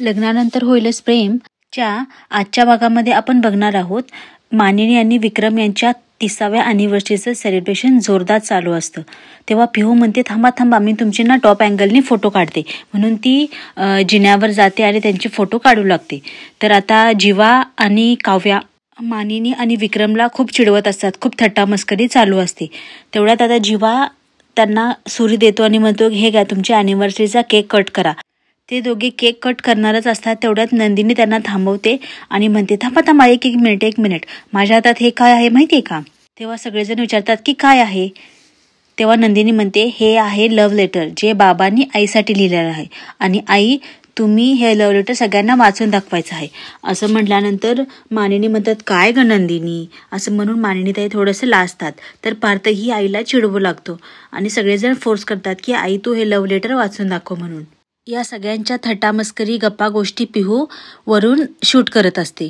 लग्नानंतर होईलच प्रेमच्या आजच्या भागामध्ये आपण बघणार आहोत मानिनी आणि विक्रम यांच्या 30व्या अॅनिव्हर्सरीचं सेलिब्रेशन जोरदार चालू असतं. तेव्हा पिहू म्हणते थांबा थांबा मी तुमची ना टॉप अँगलनी फोटो काढते. म्हणून ती जिन्यावर जाते आणि त्यांचे फोटो काढू लागते. तर आता जीवा आणि काव्या मानिनी आणि विक्रमला खूप चिडवत असतात. खूप थट्टा मस्करी चालू असते. तेवढ्यात आता जीवा त्यांना सुरी देतो आणि म्हणतो हे घ्या तुमच्या अॅनिव्हर्सरीचा केक कट करा. ते दोघे केक कट करणारच असतात. तेवढ्यात नंदिनी त्यांना थांबवते आणि म्हणते थांबा थांबा एक मिनिट माझ्या हातात हे काय आहे माहिती आहे का. तेव्हा सगळेजण विचारतात की काय आहे. तेव्हा नंदिनी म्हणते हे आहे लव्ह लेटर जे बाबांनी आईसाठी लिहिलेलं आहे आणि आई तुम्ही हे लव्ह लेटर सगळ्यांना वाचून दाखवायचं आहे. असं म्हटल्यानंतर मानिनी म्हणतात काय ग नंदिनी असं म्हणून मानिनी ताई थोडंसं लाजतात. तर पार्थही आईला चिडवू लागतो आणि सगळेजण फोर्स करतात की आई तू हे लव्ह लेटर वाचून दाखव म्हणून. या सगळ्यांच्या थट्टा मस्करी गप्पा गोष्टी पिहू वरून शूट करत असते.